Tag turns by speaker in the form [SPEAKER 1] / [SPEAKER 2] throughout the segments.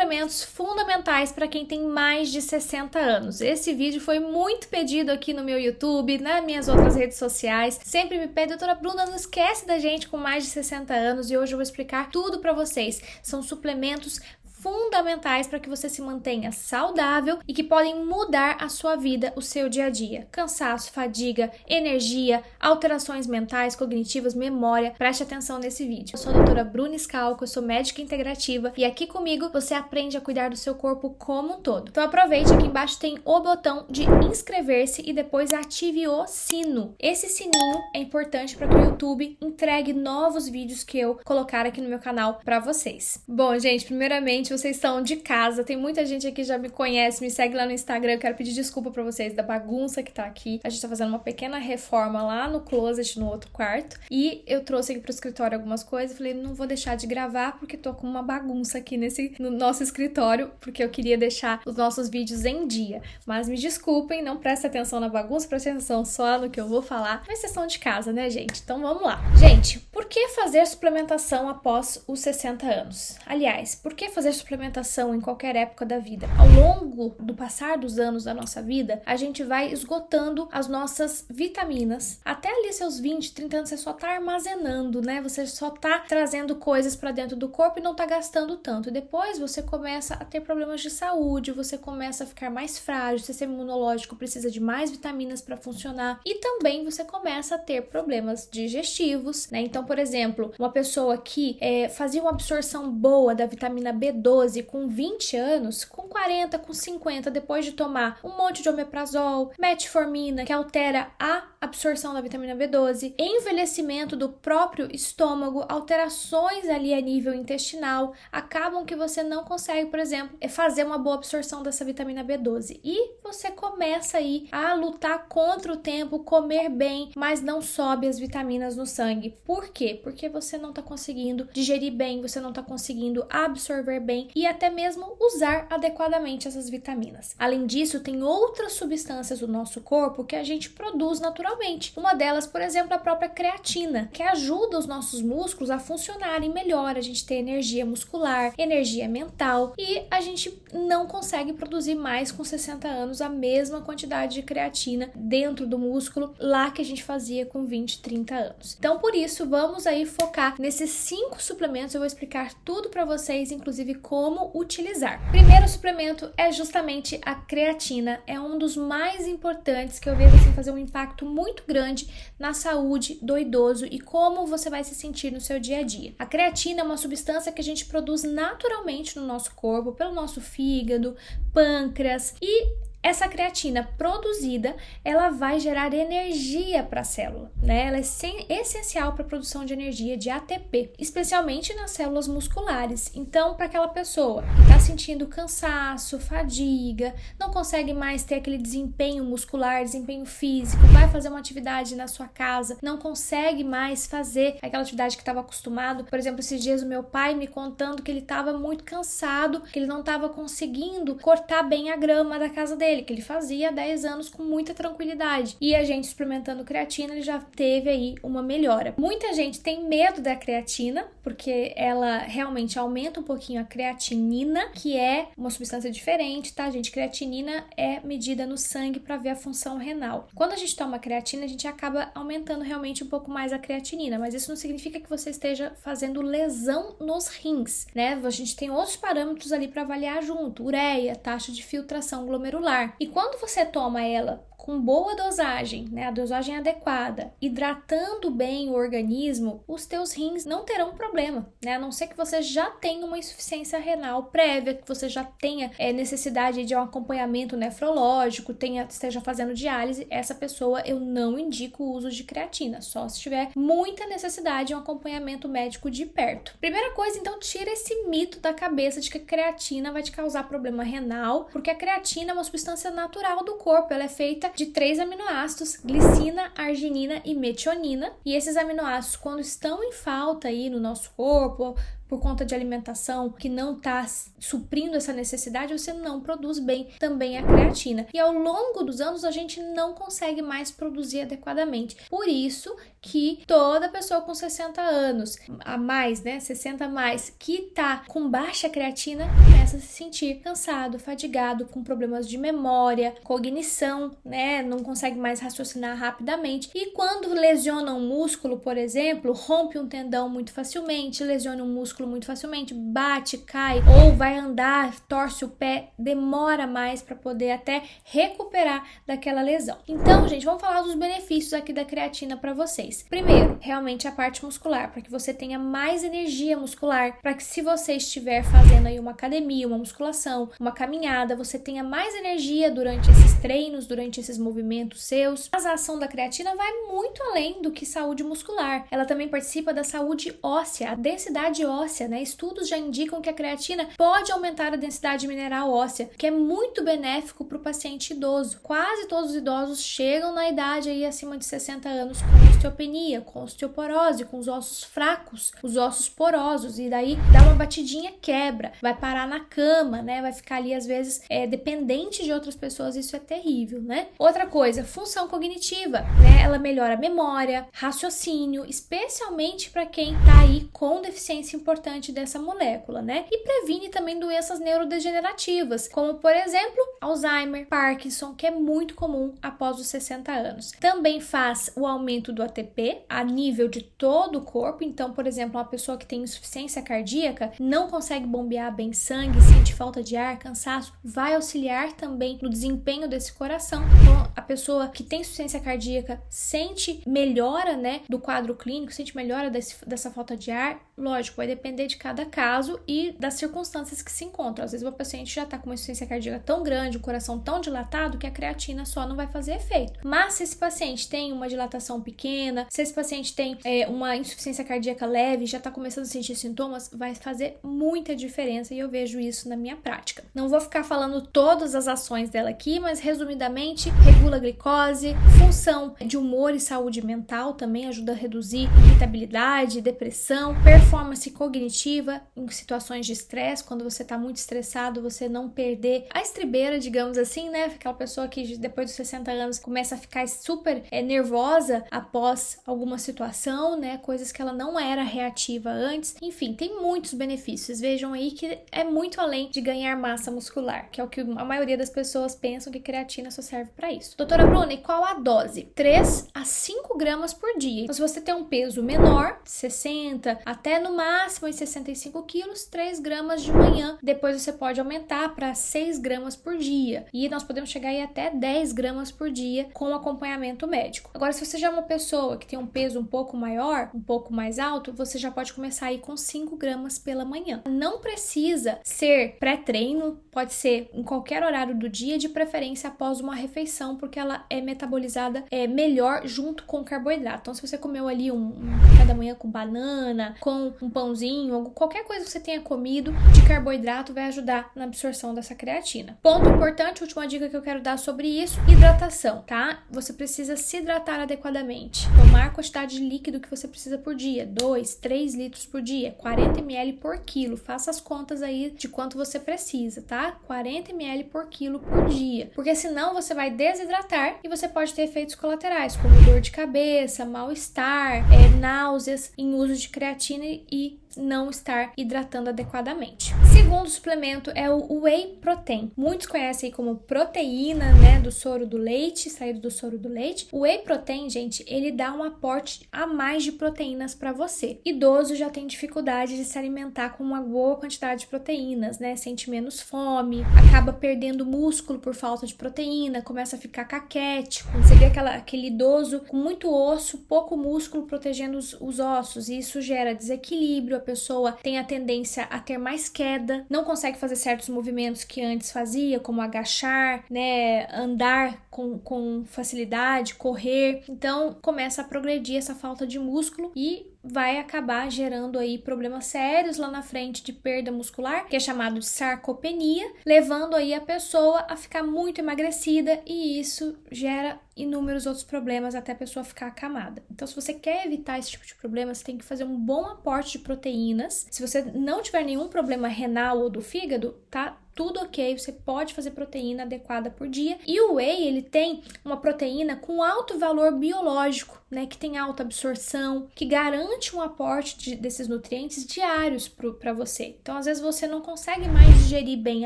[SPEAKER 1] suplementos fundamentais para quem tem mais de 60 anos. Esse vídeo foi muito pedido aqui no meu YouTube, nas minhas outras redes sociais. Sempre me pede, doutora Bruna, não esquece da gente com mais de 60 anos, e hoje eu vou explicar tudo para vocês. São suplementos fundamentais para que você se mantenha saudável e que podem mudar a sua vida, o seu dia a dia. Cansaço, fadiga, energia, alterações mentais, cognitivas, memória. Preste atenção nesse vídeo. Eu sou a doutora Bruna Scalco, eu sou médica integrativa e aqui comigo você aprende a cuidar do seu corpo como um todo. Então aproveite, aqui embaixo tem o botão de inscrever-se e depois ative o sino. Esse sininho é importante para que o YouTube entregue novos vídeos que eu colocar aqui no meu canal para vocês. Bom, gente, primeiramente, vocês estão de casa, tem muita gente aqui que já me conhece, me segue lá no Instagram, eu quero pedir desculpa pra vocês da bagunça que tá aqui. A gente tá fazendo uma pequena reforma lá no closet, no outro quarto, e eu trouxe aqui pro escritório algumas coisas, falei, não vou deixar de gravar porque tô com uma bagunça aqui no nosso escritório, porque eu queria deixar os nossos vídeos em dia. Mas me desculpem, não presta atenção na bagunça, presta atenção só no que eu vou falar. É sessão de casa, né, gente? Então vamos lá. Gente, por que fazer suplementação após os 60 anos? Aliás, por que fazer suplementação em qualquer época da vida? Ao longo do passar dos anos da nossa vida, a gente vai esgotando as nossas vitaminas. Até ali seus 20, 30 anos, você só tá armazenando, né? Você só tá trazendo coisas para dentro do corpo e não tá gastando tanto. E depois você começa a ter problemas de saúde, você começa a ficar mais frágil, o sistema imunológico precisa de mais vitaminas para funcionar e também você começa a ter problemas digestivos, né? Então, por exemplo, uma pessoa que fazia uma absorção boa da vitamina B12 com 20 anos, com 40, com 50, depois de tomar um monte de omeprazol, metformina, que altera a absorção da vitamina B12, envelhecimento do próprio estômago, alterações ali a nível intestinal, acabam que você não consegue, por exemplo, fazer uma boa absorção dessa vitamina B12. E você começa aí a lutar contra o tempo, comer bem, mas não sobe as vitaminas no sangue. Por quê? Porque você não está conseguindo digerir bem, você não está conseguindo absorver bem e até mesmo usar adequadamente essas vitaminas. Além disso, tem outras substâncias do nosso corpo que a gente produz naturalmente. Uma delas, por exemplo, a própria creatina, que ajuda os nossos músculos a funcionarem melhor, a gente ter energia muscular, energia mental, e a gente não consegue produzir mais com 60 anos a mesma quantidade de creatina dentro do músculo lá que a gente fazia com 20, 30 anos. Então, por isso, vamos aí focar nesses 5 suplementos, eu vou explicar tudo para vocês, inclusive como utilizar. Primeiro suplemento é justamente a creatina, é um dos mais importantes que eu vejo assim fazer um impacto muito grande na saúde do idoso e como você vai se sentir no seu dia a dia. A creatina é uma substância que a gente produz naturalmente no nosso corpo, pelo nosso fígado, pâncreas, e essa creatina produzida, ela vai gerar energia para a célula, né? Ela é essencial para a produção de energia de ATP, especialmente nas células musculares. Então, para aquela pessoa que está sentindo cansaço, fadiga, não consegue mais ter aquele desempenho muscular, desempenho físico, vai fazer uma atividade na sua casa, não consegue mais fazer aquela atividade que estava acostumado. Por exemplo, esses dias o meu pai me contando que ele estava muito cansado, que ele não estava conseguindo cortar bem a grama da casa dele, que ele fazia há 10 anos com muita tranquilidade. E a gente suplementando creatina, ele já teve aí uma melhora. Muita gente tem medo da creatina, porque ela realmente aumenta um pouquinho a creatinina, que é uma substância diferente, tá, gente? Creatinina é medida no sangue para ver a função renal. Quando a gente toma creatina, a gente acaba aumentando realmente um pouco mais a creatinina, mas isso não significa que você esteja fazendo lesão nos rins, né? A gente tem outros parâmetros ali para avaliar junto, ureia, taxa de filtração glomerular. E quando você toma ela com boa dosagem, né, a dosagem adequada, hidratando bem o organismo, os teus rins não terão problema, né, a não ser que você já tenha uma insuficiência renal prévia, que você já tenha necessidade de um acompanhamento nefrológico, esteja fazendo diálise, essa pessoa eu não indico o uso de creatina, só se tiver muita necessidade de um acompanhamento médico de perto. Primeira coisa, então, tira esse mito da cabeça de que a creatina vai te causar problema renal, porque a creatina é uma substância natural do corpo, ela é feita de 3 aminoácidos, glicina, arginina e metionina, e esses aminoácidos, quando estão em falta aí no nosso corpo, por conta de alimentação que não está suprindo essa necessidade, você não produz bem também a creatina. E ao longo dos anos a gente não consegue mais produzir adequadamente. Por isso que toda pessoa com 60 anos a mais, né, 60 a mais, que tá com baixa creatina, começa a se sentir cansado, fadigado, com problemas de memória, cognição, né, não consegue mais raciocinar rapidamente. E quando lesiona um músculo, por exemplo, rompe um tendão muito facilmente, lesiona um músculo muito facilmente, bate, cai, ou vai andar, torce o pé, demora mais para poder até recuperar daquela lesão. Então, gente, vamos falar dos benefícios aqui da creatina para vocês. Primeiro, realmente a parte muscular, para que você tenha mais energia muscular, para que se você estiver fazendo aí uma academia, uma musculação, uma caminhada, você tenha mais energia durante esses treinos, durante esses movimentos seus. Mas a ação da creatina vai muito além do que saúde muscular. Ela também participa da saúde óssea, a densidade óssea, né? Estudos já indicam que a creatina pode aumentar a densidade mineral óssea, que é muito benéfico para o paciente idoso. Quase todos os idosos chegam na idade aí acima de 60 anos com osteopenia, com osteoporose, com os ossos fracos, os ossos porosos, e daí dá uma batidinha, quebra, vai parar na cama, né? Vai ficar ali às vezes dependente de outras pessoas, isso é terrível, né? Outra coisa, função cognitiva, né? Ela melhora a memória, raciocínio, especialmente para quem tá aí com deficiência importante dessa molécula, né? E previne também doenças neurodegenerativas, como por exemplo, Alzheimer, Parkinson, que é muito comum após os 60 anos. Também faz o aumento do ATP a nível de todo o corpo. Então, por exemplo, uma pessoa que tem insuficiência cardíaca não consegue bombear bem sangue, sente falta de ar, cansaço, vai auxiliar também no desempenho desse coração. Então, a pessoa que tem insuficiência cardíaca sente melhora, né, do quadro clínico, sente melhora dessa falta de ar. Lógico, vai depender de cada caso e das circunstâncias que se encontram. Às vezes o paciente já está com uma insuficiência cardíaca tão grande, o coração tão dilatado, que a creatina só não vai fazer efeito. Mas se esse paciente tem uma dilatação pequena, se esse paciente tem uma insuficiência cardíaca leve, já está começando a sentir sintomas, vai fazer muita diferença e eu vejo isso na minha prática. Não vou ficar falando todas as ações dela aqui, mas resumidamente, regula a glicose, função de humor e saúde mental, também ajuda a reduzir irritabilidade, depressão, performance cognitiva em situações de estresse, quando você está muito estressado, você não perder a estribeira, digamos assim, né? Aquela pessoa que depois dos 60 anos começa a ficar super nervosa após alguma situação, né? Coisas que ela não era reativa antes. Enfim, tem muitos benefícios. Vejam aí que é muito além de ganhar massa muscular, que é o que a maioria das pessoas pensam que creatina só serve para isso. Doutora Bruna, e qual a dose? 3 a 5 gramas por dia. Então, se você tem um peso menor, 60 até no máximo em 65 quilos, 3 gramas de manhã. Depois você pode aumentar para 6 gramas por dia. E nós podemos chegar aí até 10 gramas por dia com acompanhamento médico. Agora, se você já é uma pessoa que tem um peso um pouco maior, um pouco mais alto, você já pode começar aí com 5 gramas pela manhã. Não precisa ser pré-treino, pode ser em qualquer horário do dia, de preferência após uma refeição, porque ela é metabolizada melhor junto com o carboidrato. Então, se você comeu ali um café da manhã com banana, com um pãozinho, qualquer coisa que você tenha comido de carboidrato vai ajudar na absorção dessa creatina. Ponto importante, última dica que eu quero dar sobre isso, hidratação, tá? Você precisa se hidratar adequadamente. Tomar a quantidade de líquido que você precisa por dia, 2, 3 litros por dia, 40 ml por quilo. Faça as contas aí de quanto você precisa, tá? 40 ml por quilo por dia. Porque senão você vai desidratar e você pode ter efeitos colaterais, como dor de cabeça, mal-estar, náuseas em uso de creatina e não estar hidratando adequadamente. Segundo suplemento é o Whey Protein. Muitos conhecem como proteína, né, do soro do leite, saído do soro do leite. O Whey Protein, gente, ele dá um aporte a mais de proteínas para você. Idoso já tem dificuldade de se alimentar com uma boa quantidade de proteínas, né? Sente menos fome, acaba perdendo músculo por falta de proteína, começa a ficar caquético. Você vê aquele idoso com muito osso, pouco músculo protegendo os ossos, e isso gera desequilíbrio. A pessoa tem a tendência a ter mais queda, não consegue fazer certos movimentos que antes fazia, como agachar, né, andar com facilidade, correr. Então começa a progredir essa falta de músculo e vai acabar gerando aí problemas sérios lá na frente de perda muscular, que é chamado de sarcopenia, levando aí a pessoa a ficar muito emagrecida, e isso gera inúmeros outros problemas até a pessoa ficar acamada. Então, se você quer evitar esse tipo de problema, você tem que fazer um bom aporte de proteínas. Se você não tiver nenhum problema renal ou do fígado, tá tudo ok, você pode fazer proteína adequada por dia. E o whey, ele tem uma proteína com alto valor biológico, né, que tem alta absorção, que garante um aporte desses nutrientes diários para você. Então, às vezes, você não consegue mais digerir bem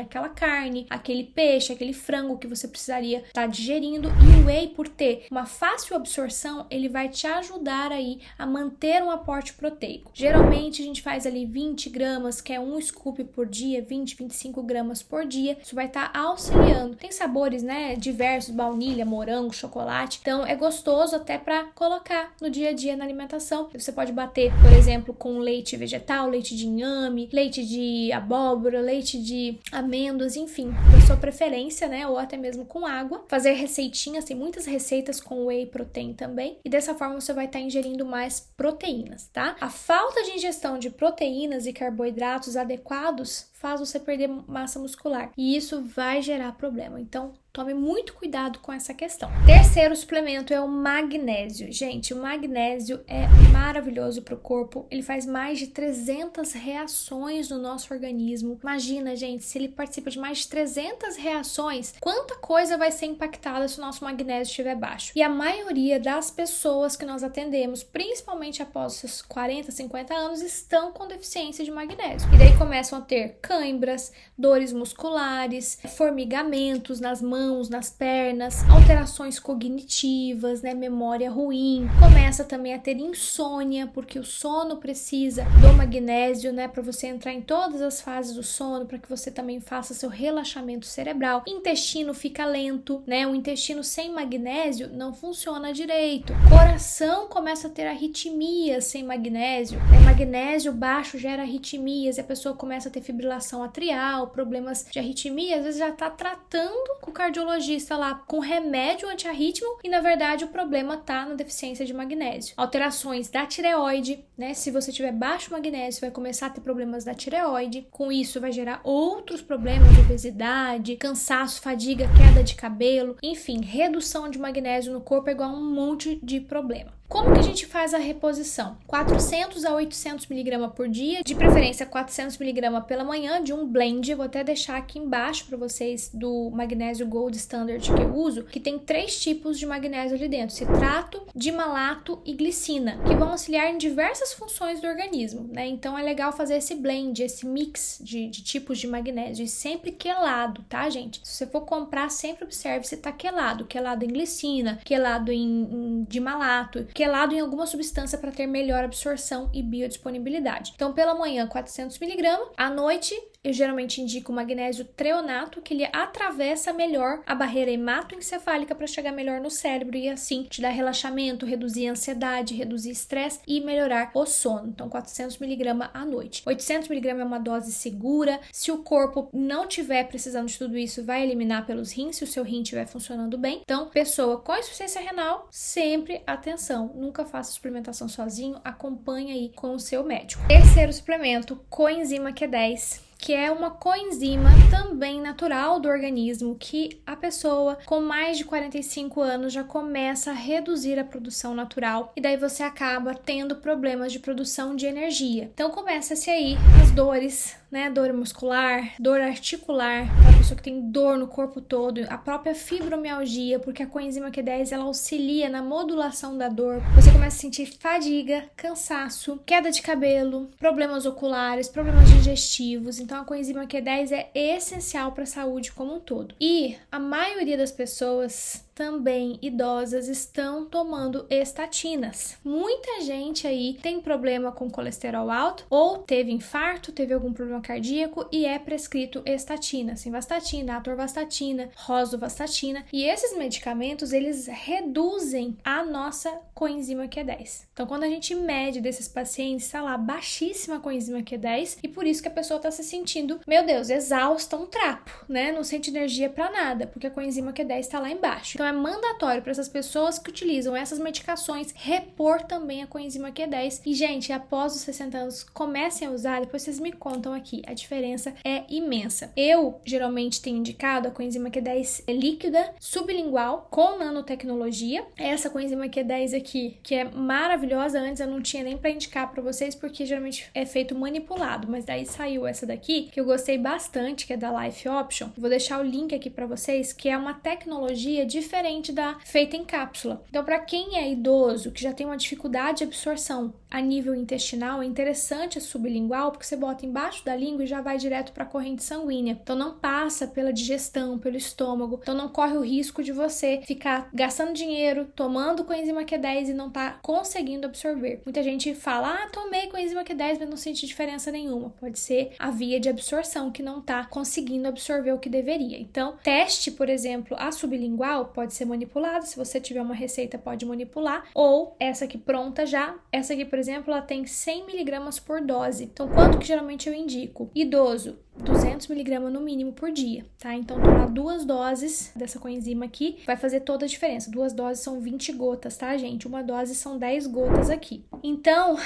[SPEAKER 1] aquela carne, aquele peixe, aquele frango que você precisaria estar digerindo. E o whey, por ter uma fácil absorção, ele vai te ajudar aí a manter um aporte proteico. Geralmente, a gente faz ali 20 gramas, que é um scoop por dia, 20, 25 gramas por dia. Isso vai estar auxiliando. Tem sabores, né, diversos, baunilha, morango, chocolate. Então, é gostoso até para colocar no dia a dia na alimentação. Você pode bater, por exemplo, com leite vegetal, leite de inhame, leite de abóbora, leite de amêndoas, enfim, da sua preferência, né, ou até mesmo com água. Fazer receitinhas, tem muitas receitas com whey protein também, e dessa forma você vai estar ingerindo mais proteínas, tá? A falta de ingestão de proteínas e carboidratos adequados faz você perder massa muscular, e isso vai gerar problema. Então, tome muito cuidado com essa questão. Terceiro suplemento é o magnésio. Gente, o magnésio é maravilhoso para o corpo. Ele faz mais de 300 reações no nosso organismo. Imagina, gente, se ele participa de mais de 300 reações, quanta coisa vai ser impactada se o nosso magnésio estiver baixo. E a maioria das pessoas que nós atendemos, principalmente após os 40, 50 anos, estão com deficiência de magnésio. E daí começam a ter cãibras, dores musculares, formigamentos nas mãos, nas pernas, alterações cognitivas, né, memória ruim. Começa também a ter insônia, porque o sono precisa do magnésio, né, para você entrar em todas as fases do sono, para que você também faça seu relaxamento cerebral. Intestino fica lento, né? O intestino sem magnésio não funciona direito. Coração começa a ter arritmias sem magnésio, né? Magnésio baixo gera arritmias e a pessoa começa a ter fibrilação atrial, problemas de arritmia, às vezes já tá tratando com o cardiologista lá com remédio antiarrítmico e na verdade o problema tá na deficiência de magnésio. Alterações da tireoide, né? Se você tiver baixo magnésio, vai começar a ter problemas da tireoide. Com isso vai gerar outros problemas de obesidade, cansaço, fadiga, queda de cabelo, enfim, redução de magnésio no corpo é igual a um monte de problema. Como que a gente faz a reposição? 400 a 800 mg por dia, de preferência 400 mg pela manhã, de um blend. Eu vou até deixar aqui embaixo para vocês do magnésio Gold Standard que eu uso, que tem 3 tipos de magnésio ali dentro: citrato, dimalato e glicina, que vão auxiliar em diversas funções do organismo, né? Então é legal fazer esse blend, esse mix de tipos de magnésio, e sempre quelado, tá, gente? Se você for comprar, sempre observe se tá quelado em glicina, quelado em dimalato, quelado em alguma substância para ter melhor absorção e biodisponibilidade. Então, pela manhã, 400 mg, à noite, eu geralmente indico o magnésio treonato, que ele atravessa melhor a barreira hematoencefálica para chegar melhor no cérebro e assim te dar relaxamento, reduzir a ansiedade, reduzir estresse e melhorar o sono. Então, 400 mg à noite. 800 mg é uma dose segura. Se o corpo não tiver precisando de tudo isso, vai eliminar pelos rins, se o seu rim estiver funcionando bem. Então, pessoa com insuficiência renal, sempre atenção. Nunca faça suplementação sozinho, acompanhe aí com o seu médico. Terceiro suplemento, coenzima Q10, que é uma coenzima também natural do organismo, que a pessoa com mais de 45 anos já começa a reduzir a produção natural e daí você acaba tendo problemas de produção de energia. Então começa-se aí as dores, né? Dor muscular, dor articular, a pessoa que tem dor no corpo todo, a própria fibromialgia, porque a coenzima Q10 ela auxilia na modulação da dor. Você começa a sentir fadiga, cansaço, queda de cabelo, problemas oculares, problemas digestivos. Então a coenzima Q10 é essencial para a saúde como um todo. E a maioria das pessoas, também idosas, estão tomando estatinas. Muita gente aí tem problema com colesterol alto, ou teve infarto, teve algum problema cardíaco e é prescrito estatina, simvastatina, atorvastatina, rosuvastatina, e esses medicamentos eles reduzem a nossa coenzima Q10. Então quando a gente mede desses pacientes, está lá baixíssima coenzima Q10 e por isso que a pessoa está se sentindo, meu Deus, exausta, um trapo, né? Não sente energia para nada, porque a coenzima Q10 está lá embaixo. Então Então é mandatório para essas pessoas que utilizam essas medicações repor também a coenzima Q10. E, gente, após os 60 anos, comecem a usar, depois vocês me contam aqui. A diferença é imensa. Eu, geralmente, tenho indicado a coenzima Q10 líquida, sublingual, com nanotecnologia. Essa coenzima Q10 aqui, que é maravilhosa, antes eu não tinha nem para indicar para vocês, porque geralmente é feito manipulado, mas daí saiu essa daqui, que eu gostei bastante, que é da Life Option. Vou deixar o link aqui para vocês, que é uma tecnologia diferente da feita em cápsula. Então, para quem é idoso, que já tem uma dificuldade de absorção a nível intestinal, é interessante a sublingual, porque você bota embaixo da língua e já vai direto para a corrente sanguínea. Então, não passa pela digestão, pelo estômago. Então, não corre o risco de você ficar gastando dinheiro, tomando coenzima Q10 e não tá conseguindo absorver. Muita gente fala, tomei coenzima Q10, mas não senti diferença nenhuma. Pode ser a via de absorção que não tá conseguindo absorver o que deveria. Então, teste, por exemplo, a sublingual, pode ser manipulada. Se você tiver uma receita, pode manipular. Ou essa aqui pronta já. Essa aqui, por exemplo, ela tem 100 mg por dose. Então, quanto que geralmente eu indico? Idoso, 200 mg no mínimo por dia, tá? Então, tomar 2 doses dessa coenzima aqui vai fazer toda a diferença. 2 doses são 20 gotas, tá, gente? Uma dose são 10 gotas aqui. Então,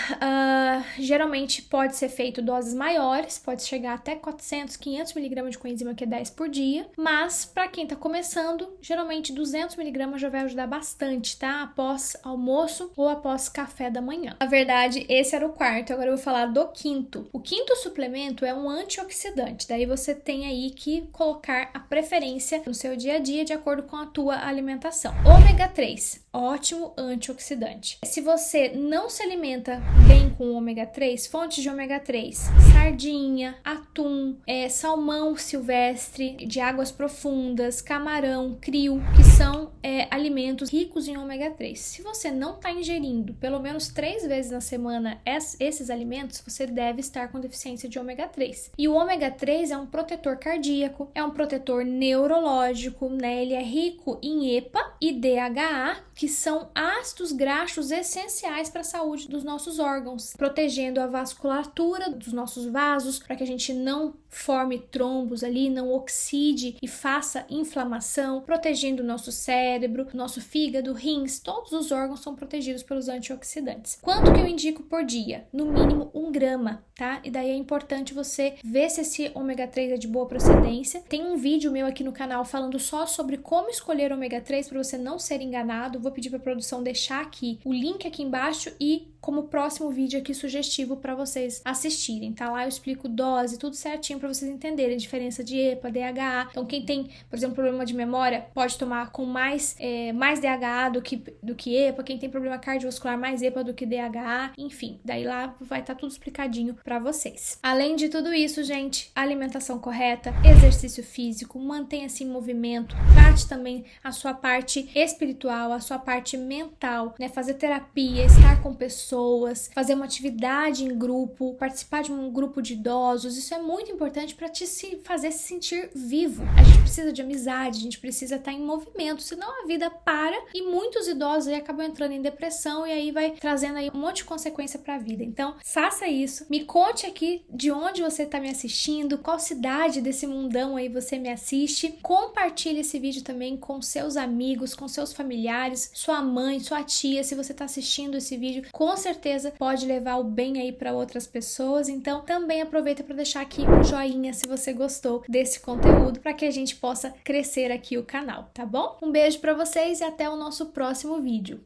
[SPEAKER 1] geralmente pode ser feito doses maiores, pode chegar até 400, 500 mg de coenzima Q10 por dia, mas para quem tá começando, geralmente 200 mg já vai ajudar bastante, tá? Após almoço ou após café da manhã. Na verdade, esse era o quarto, agora eu vou falar do quinto. O quinto suplemento é um antioxidante. Daí você tem aí que colocar a preferência no seu dia a dia de acordo com a tua alimentação. Ômega 3, ótimo antioxidante. Se você não se alimenta bem com ômega 3, fontes de ômega 3, sardinha, atum, salmão silvestre, de águas profundas, camarão, krill, que são alimentos ricos em ômega 3. Se você não está ingerindo pelo menos 3 vezes na semana esses alimentos, você deve estar com deficiência de ômega 3. E o ômega 3 é um protetor cardíaco, é um protetor neurológico, né? Ele é rico em EPA e DHA, que são ácidos graxos essenciais para a saúde dos nossos órgãos, protegendo a vasculatura dos nossos vasos, para que a gente não forme trombos ali, não oxide e faça inflamação, protegendo o nosso cérebro, nosso fígado, rins, todos os órgãos são protegidos pelos antioxidantes. Quanto que eu indico por dia? No mínimo 1 grama, tá? E daí é importante você ver se esse ômega 3 é de boa procedência. Tem um vídeo meu aqui no canal falando só sobre como escolher ômega 3 para você não ser enganado. Vou pedir para a produção deixar aqui o link aqui embaixo e como próximo vídeo aqui sugestivo para vocês assistirem, tá? Lá eu explico dose, tudo certinho para vocês entenderem a diferença de EPA, DHA. Então quem tem, por exemplo, problema de memória, pode tomar com mais DHA do que EPA. Quem tem problema cardiovascular, mais EPA do que DHA. Enfim, daí lá vai estar tudo explicadinho para vocês. Além de tudo isso, gente, alimentação correta, exercício físico, mantenha-se em movimento, trate também a sua parte espiritual, a sua parte mental, né? Fazer terapia, estar com pessoas, fazer uma atividade em grupo, participar de um grupo de idosos, isso é muito importante para te fazer se sentir vivo. A gente precisa de amizade, a gente precisa estar em movimento, senão a vida para e muitos idosos aí acabam entrando em depressão e aí vai trazendo aí um monte de consequência para a vida. Então, faça isso, me conte aqui de onde você está me assistindo, qual cidade desse mundão aí você me assiste, compartilhe esse vídeo também com seus amigos, com seus familiares, sua mãe, sua tia, se você está assistindo esse vídeo, com certeza pode levar o bem aí para outras pessoas, então também aproveita para deixar aqui um joinha se você gostou desse conteúdo, para que a gente possa crescer aqui o canal, tá bom? Um beijo para vocês e até o nosso próximo vídeo.